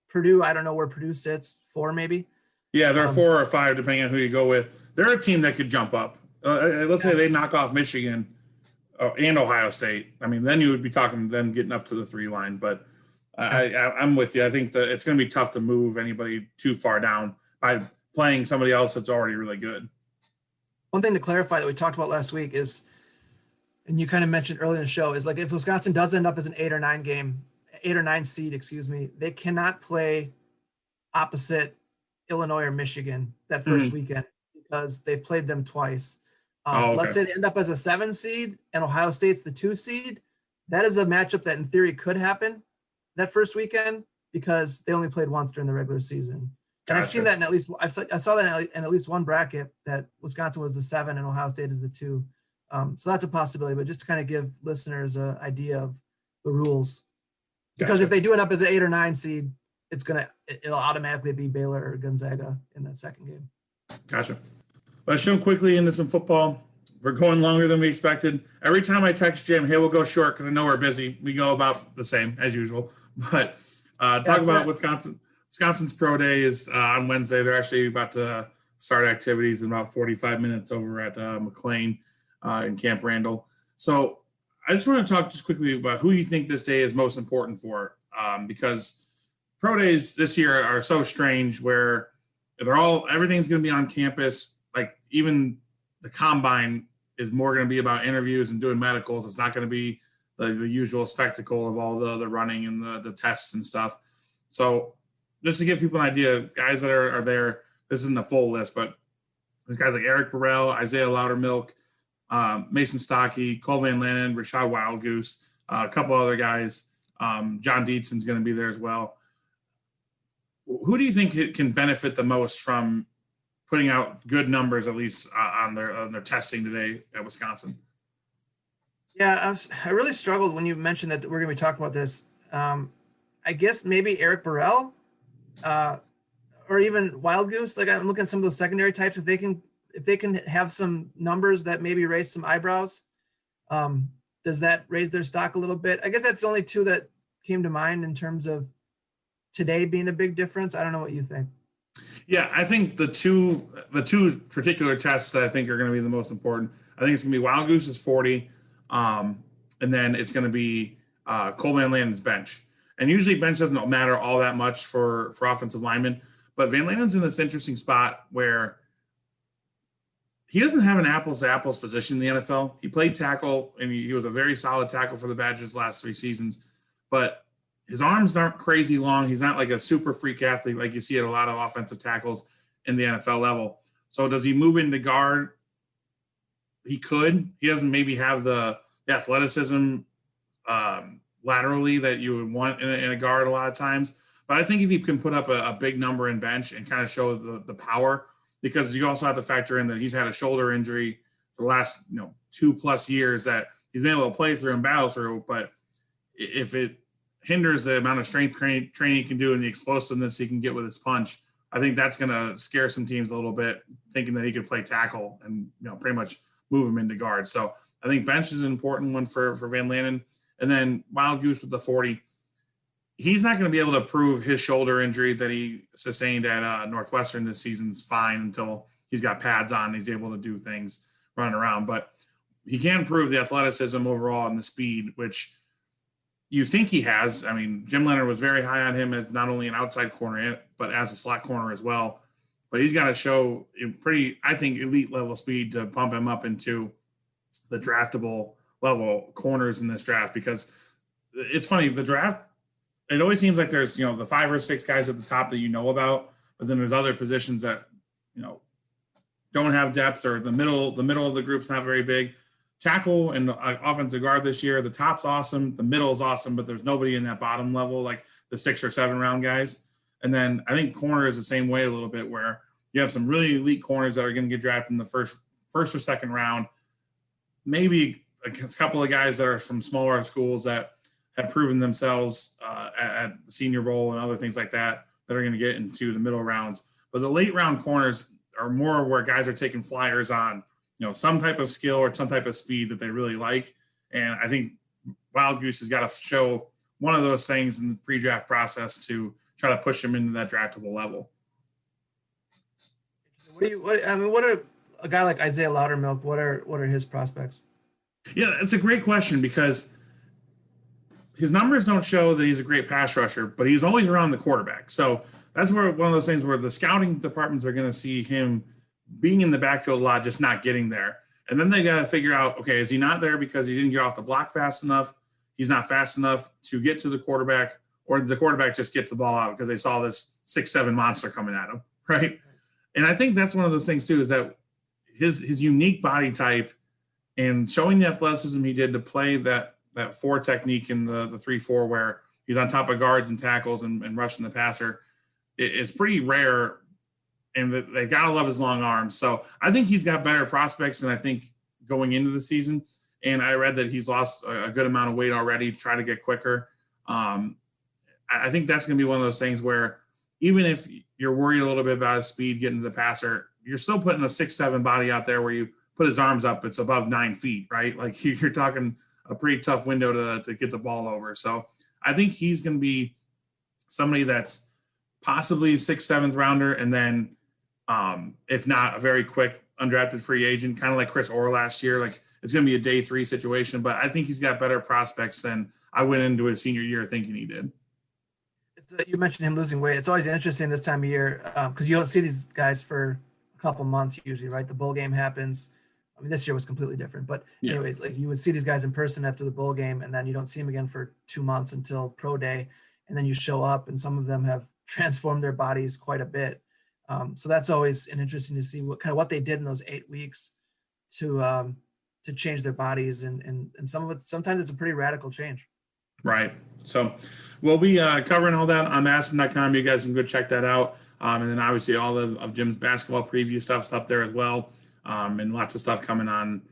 Purdue, I don't know where Purdue sits, 4 maybe. Yeah, they're 4 or 5 depending on who you go with. They're a team that could jump up. Let's say they knock off Michigan and Ohio State. I mean, then you would be talking them getting up to the 3 line. But I'm with you. I think that it's going to be tough to move anybody too far down by playing somebody else that's already really good. One thing to clarify that we talked about last week is, and you kind of mentioned earlier in the show, is like if Wisconsin does end up as an 8 or 9 seed, they cannot play opposite Illinois or Michigan that first weekend because they've played them twice. Okay. Let's say they end up as a 7 seed and Ohio State's the 2 seed. That is a matchup that in theory could happen that first weekend because they only played once during the regular season. And I've seen that in I saw that in at least one bracket that Wisconsin was the 7 and Ohio State is the 2. So that's a possibility, but just to kind of give listeners an idea of the rules. Because if they do end up as an 8 or 9 seed, it'll automatically be Baylor or Gonzaga in that second game. Gotcha. Let's jump quickly into some football. we're going longer than we expected. Every time I text Jim, hey, we'll go short because I know we're busy. We go about the same as usual. But talk about Wisconsin's Pro Day is on Wednesday. They're actually about to start activities in about 45 minutes over at McLean in Camp Randall. So I just want to talk just quickly about who you think this day is most important for, because Pro Days this year are so strange where everything's going to be on campus. Like even the combine is more going to be about interviews and doing medicals. It's not going to be the usual spectacle of all the running and the tests and stuff. So just to give people an idea, guys that are there, this isn't a full list, but there's guys like Eric Burrell, Isaiah Loudermilk, Mason Stockey, Cole Van Lanen, Rashad Wildgoose, a couple other guys. John Dietzon's going to be there as well. Who do you think can benefit the most from putting out good numbers, at least on their testing today at Wisconsin? Yeah, I really struggled when you mentioned that we're going to be talking about this. I guess maybe Eric Burrell or even Wild Goose. Like I'm looking at some of those secondary types. If they can have some numbers that maybe raise some eyebrows, does that raise their stock a little bit? I guess that's the only two that came to mind in terms of today being a big difference. I don't know what you think. Yeah, I think the two particular tests that I think are going to be the most important, I think it's going to be Wild Goose's 40, and then it's going to be Cole Van Lanen's bench. And usually bench doesn't matter all that much for offensive linemen, but Van Lanen's in this interesting spot where he doesn't have an apples-to-apples position in the NFL. He played tackle, and he was a very solid tackle for the Badgers last 3 seasons, but his arms aren't crazy long. He's not like a super freak athlete like you see at a lot of offensive tackles in the NFL level. So does he move into guard? He could. He doesn't maybe have the athleticism laterally that you would want in a guard a lot of times. But I think if he can put up a big number in bench and kind of show the power, because you also have to factor in that he's had a shoulder injury for the last 2+ years that he's been able to play through and battle through. But if it hinders the amount of strength training he can do and the explosiveness he can get with his punch, I think that's going to scare some teams a little bit, thinking that he could play tackle and pretty much move him into guard. So I think bench is an important one for Van Lanen. And then Wild Goose with the 40. He's not going to be able to prove his shoulder injury that he sustained at Northwestern this season's fine until he's got pads on. He's able to do things running around. But he can prove the athleticism overall and the speed, which you think he has. I mean, Jim Leonard was very high on him as not only an outside corner, but as a slot corner as well. But he's got to show pretty, I think, elite level speed to pump him up into the draftable level corners in this draft, because it's funny, the draft, it always seems like there's, the 5 or 6 guys at the top that about, but then there's other positions that, don't have depth, or the middle of the group's not very big. Tackle and offensive guard this year, the top's awesome, the middle is awesome, but there's nobody in that bottom level, like the 6 or 7 round guys. And then I think corner is the same way a little bit, where you have some really elite corners that are going to get drafted in the first or second round. Maybe a couple of guys that are from smaller schools that have proven themselves at the Senior Bowl and other things like that are going to get into the middle rounds. But the late round corners are more where guys are taking flyers on, some type of skill or some type of speed that they really like. And I think Wild Goose has got to show one of those things in the pre-draft process to try to push him into that draftable level. What are a guy like Isaiah Loudermilk? What are his prospects? Yeah, it's a great question, because his numbers don't show that he's a great pass rusher, but he's always around the quarterback. So that's where one of those things where the scouting departments are going to see him being in the backfield a lot, just not getting there. And then they got to figure out, okay, is he not there because he didn't get off the block fast enough? He's not fast enough to get to the quarterback, or did the quarterback just get the ball out because they saw this 6'7" monster coming at him, right? And I think that's one of those things too, is that his unique body type and showing the athleticism he did to play that 4 technique in the 3-4, where he's on top of guards and tackles and rushing the passer, is pretty rare. And they got to love his long arms. So I think he's got better prospects than I think going into the season. And I read that he's lost a good amount of weight already to try to get quicker. I think that's going to be one of those things where even if you're worried a little bit about his speed getting to the passer, you're still putting a 6'7" body out there where you put his arms up, it's above 9 feet, right? Like you're talking a pretty tough window to get the ball over. So I think he's going to be somebody that's possibly 6th, 7th rounder. And then if not, a very quick undrafted free agent, kind of like Chris Orr last year. Like it's going to be a day 3 situation, but I think he's got better prospects than I went into his senior year thinking he did. You mentioned him losing weight. It's always interesting this time of year because you don't see these guys for a couple months usually, right? The bowl game happens. I mean, this year was completely different, but anyways, like you would see these guys in person after the bowl game, and then you don't see them again for 2 months until pro day, and then you show up, and some of them have transformed their bodies quite a bit. So that's always interesting to see what they did in those 8 weeks to change their bodies, and sometimes it's a pretty radical change. Right. So we'll be covering all that on madison.com. You guys can go check that out. And then obviously all of Jim's basketball preview stuff's up there as well. And lots of stuff coming on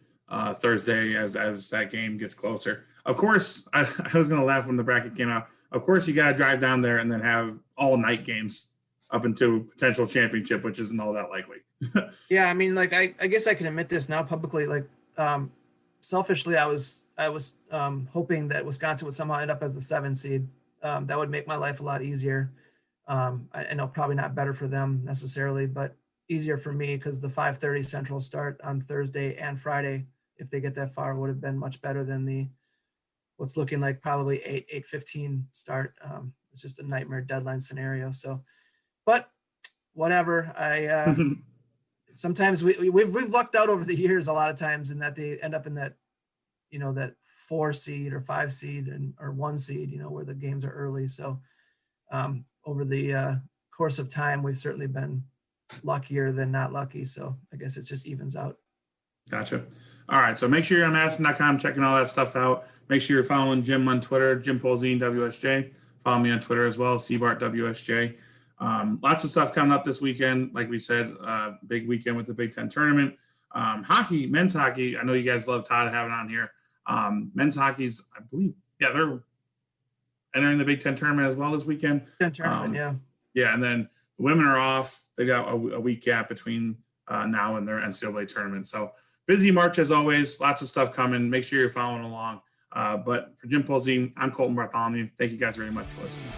Thursday as that game gets closer. Of course, I was going to laugh when the bracket came out. Of course, you got to drive down there and then have all night games up into potential championship, which isn't all that likely. Yeah, I mean, like I guess I can admit this now publicly. Like selfishly, I was hoping that Wisconsin would somehow end up as the 7 seed. That would make my life a lot easier. I know probably not better for them necessarily, but easier for me because the 5:30 Central start on Thursday and Friday, if they get that far, would have been much better than what's looking like probably 8:15 start. It's just a nightmare deadline scenario. So, but whatever. Sometimes we've lucked out over the years a lot of times in that they end up in that, that 4 seed or 5 seed or 1 seed, where the games are early. So over the course of time, we've certainly been luckier than not lucky. So I guess it just evens out. Gotcha. All right. So make sure you're on madison.com checking all that stuff out. Make sure you're following Jim on Twitter, Jim Polzin, WSJ. Follow me on Twitter as well, Seabart, WSJ. Lots of stuff coming up this weekend. Like we said, big weekend with the Big Ten tournament. Hockey, men's hockey. I know you guys love Todd having on here. Men's hockey's, I believe, they're entering the Big Ten tournament as well this weekend. Yeah, and then the women are off. They got a week gap between now and their NCAA tournament. So busy March as always. Lots of stuff coming. Make sure you're following along. But for Jim Polzin, I'm Colten Bartholomew. Thank you guys very much for listening.